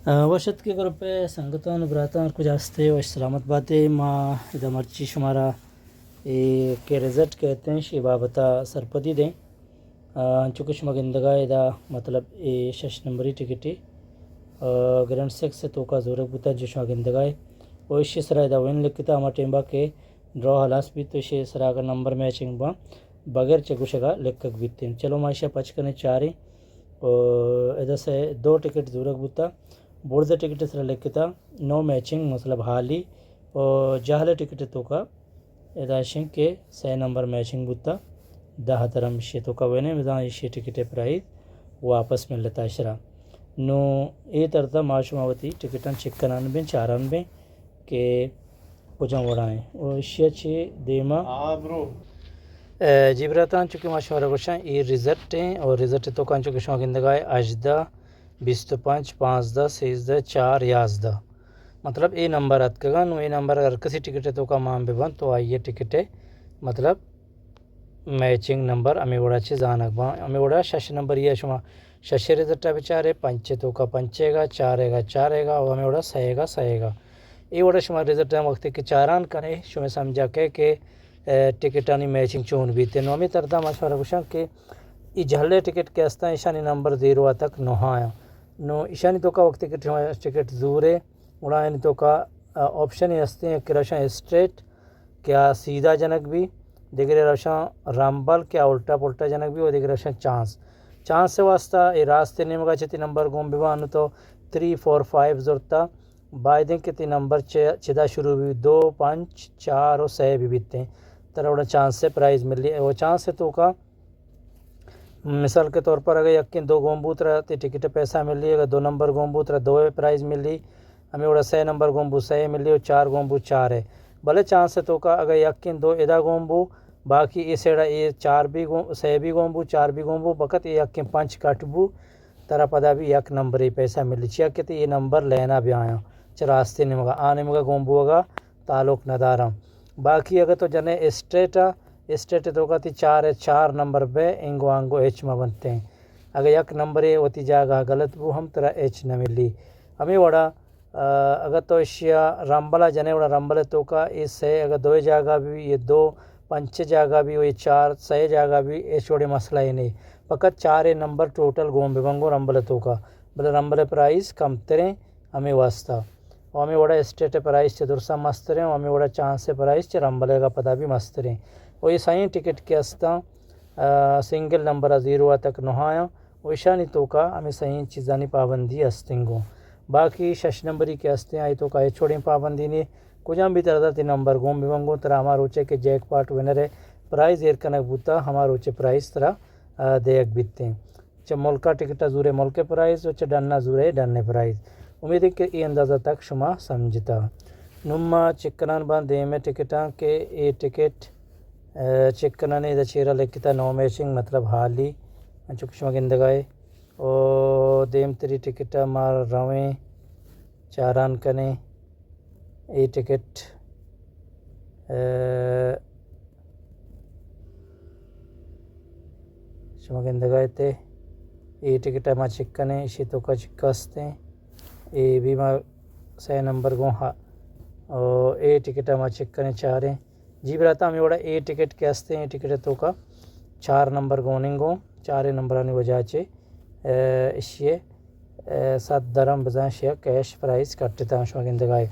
وشت کے گروپ سنگتان براتان کچھ ہستے و سلامت باتیں ماں ادا مرچی شمارا کے رزلٹ کہتے ہیں شی بابتا سرپدی دیں چونکہ شما گندگا ادا مطلب شش نمبری ٹکٹی گرینڈ سیکس سے تو کا زورک بتا جو شما گندگا ہے وہ اشی سرا ادا وین لکھتا ہما ٹیمبا کے ڈرا حلاس بھی تو اشی سرا اگر نمبر میچنگ با بغیر چگوشگا لکھک بیتے ہیں چلو ماشا پچکنے چاریں ادا سے دو ٹکٹ زورک بتا بورد ٹکٹ سر لکھتا نو میچنگ مطلب حالی اور جہل ٹکٹ تو کا اداشن کے 6 نمبر میچنگ بتا 10 درم شی تو کا وینے مزان شی ٹکٹ پرائز واپس مل لیتا شرا نو اے ترتا معاشماوتی ٹکٹن چکن بین چاران بین کہ کجا وڑائیں اور شی چھ دیما جبراتان چونکہ ماشاءاللہ گوشاں یہ رزلٹ ہیں اور رزلٹ تو کان چونکہ شما گندگائے 18 25 15 13 4 11 مطلب a number اتکگا know a number اگر کسی ٹکٹ تو کا مان بے بن تو آئیے ٹکٹ ہے مطلب میچنگ نمبر امی وڑا چھ زانک با امی وڑا شش نمبر یہ شما شش رزلٹ بیچارے پنچے تو کا پنچے گا چارے گا اور امی وڑا سہے گا اے وڑا شما رزلٹ وقت کے چاران کرے شما سمجھا کہ ٹکٹانی میچنگ چون بیتے نو ہمیں تردہ مشورہ گوشاں کہ ای جہلے ٹکٹ کے استا ایشانی نمبر 0 تک نو آیا نو ایشانی تو کا وقت کے ٹکٹ زورے اڑائیں تو کا آپشن ہستے ہیں کہ روشاں اسٹریٹ کیا سیدھا جنک بھی دیگر روشاں رامبل کیا الٹا پلٹا جنک بھی اور دیگر روشاں چانس سے واسطہ یہ راستے نمگا چھتی نمبر گوم بیوانو تو 3 4 5 زورتا بائدیں کتی نمبر چھدا شروع بھی 2 5 4 اور 6 بھی بیتے ہیں تروڑا چانس سے پرائز ملی وہ چانس سے تو کا مثال کے طور پر اگر یقین 2 گومبوت رہتے ٹکٹ پیسہ ملی اگر 2 نمبر گومبوت رہا 2 پرائز ملی ہمیں وڑا 6 نمبر گومبو 6 ملی اور 4 گومبو 4 ہے بھلے چانس سے تو کا اگر یقین 2 ادا گومبو باقی اس ایڑا یہ 4 بھی 6 بھی گومبو 4 بھی گومبو بقت یہ یقین 5 کٹبو ترا پدا بھی یک نمبر ہی پیسہ ملی چیا کہ یہ نمبر لینا بھی آیا راستے نمگا آنے مگا گومبو ہوگا تعلق ندارم باقی اگر تو جنے اسٹریٹ تو کا 4 نمبر بے انگو ایچ میں بنتے ہیں اگر یک نمبر ہے ہوتی جاگہ غلط وہ ہم ترا ایچ نہ ملی ہمیں وڑا اگر تو اشیا رامبلا جنے وڑا رامبل تو کا اس سے اگر 2 جاگہ بھی یہ 2 5 جاگہ بھی یہ 4 6 جاگہ بھی ایچ وڑے مسئلہ ہی نہیں فقط 4 نمبر ٹوٹل گوم بے بنگو رامبل تو کا بلے رامبل پرائز کم تریں ہمیں واسطہ اور ہمیں وڑا اسٹیٹ پرائز سے درسا مست رہیں اور ہمیں وڑا چانس سے پرائز سے رامبلے کا پتہ بھی مست رہیں اور یہ سائیں ٹکٹ کے استا سنگل نمبر 0 تک نہ آیا ویشانی تو کا ہمیں صحیح چیزانی پابندی استنگو باقی شش نمبری کے استے آئی تو کا چھوڑیں پابندی نہیں کجاں بھی تردہ نمبر گوم بھی منگو ترا ہمارا روچے کے جیک پاٹ ونر ہے پرائز ایر کنک بوتا ہمارا روچے پرائز ترا دیکھ بیتے ہیں چا ملکہ ٹکٹا زورے ملک پرائز اور چا ڈننا زورے ڈننے پرائز امید ہے کہ یہ اندازہ تک شما سمجھتا نما چکنان بان دے میں ٹکٹاں کے یہ ٹکٹ چکنانے دا چیرہ لکھتا نو میچنگ مطلب حالی چکہ شما گندگائے اور دیم تری ٹکٹا مار رویں چاران کنے یہ ٹکٹ شما گندگائے تے یہ ٹکٹا ما چکنے اسی تو کا چکستے ہیں یہ بھی ما 6 نمبر گو ہاں اور اے ٹکٹا ما چکنے چاریں جی براتا ہمیں وڑا اے ٹکٹ کے ہستے ہیں ٹکٹ تو کا 4 نمبر گوننگو 4 نمبرانی وجہ چے اشیے 7 درم بزان شیا کیش پرائز کٹتا ہوں شما گندگائے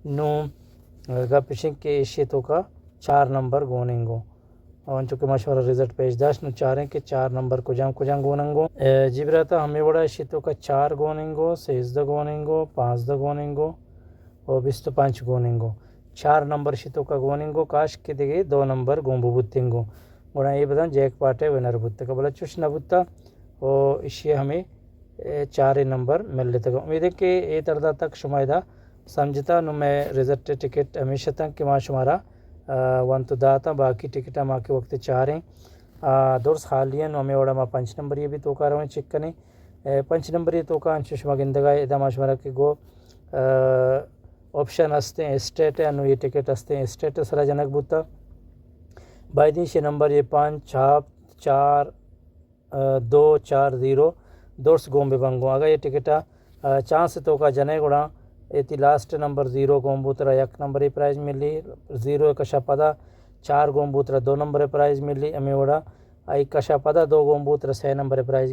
نو گا پشنگ کے اشیے تو کا 4 نمبر گوننگو اور چونکہ مشورہ رزلٹ پیش داشت نو چاریں کہ 4 نمبر کجاں گوننگو جی براتا ہمیں وڑا اشیے تو کا 4 گوننگو 16 گوننگو 15 گوننگو اور 25 گوننگو 4 نمبر شتو کا گوننگو کاش کے دیگے 2 نمبر گومبو بوتنگو گوڑا یہ بدن جیک پاٹے ونر بوتا کا بلا چوش نہ بوتا اور اشیاء ہمیں 4 نمبر مل لیتا گا امید ہے کہ یہ تردہ تک شمائدہ سمجھتا نو میں رزلٹ ٹکٹ ہمیشہ تک کہ ماں شمارا ون تو داتا باقی ٹکٹا ماں کے وقت 4 ہیں درس حالیاں نو ہمیں وڑا ماں 5 نمبر یہ بھی تو کا رویں چک کنے 5 نمبر یہ تو کا انچو شما گندگائے ادا ماں شمارا کے گو آپشن ہستے ہیں اسٹیٹ ہے انو یہ ٹکٹ ہستے ہیں اسٹیٹ سرا جنک بوتا بائدین شے نمبر یہ 5 4 2 4 0 دورس گوم بے بنگو اگر یہ ٹکٹا ಚಾನ್ಸ್ ತೋಕ ಜನೆಗುಣ ಏತಿ ಲಾಸ್ಟ್ ನಂಬರ್ 0 ಗೋಂಬೂತ್ರ 1 ನಂಬರ್ ಪ್ರೈಸ್ ಮಿಲ್ಲಿ 0 ಕಶ ಪದ 4 ಗೋಂಬೂತ್ರ 2 ನಂಬರ್ ಪ್ರೈಸ್ ಮಿಲ್ಲಿ ಅಮೇವಡ 1 ಕಶ ಪದ 2 ಗೋಂಬೂತ್ರ 6 ನಂಬರ್ ಪ್ರೈಸ್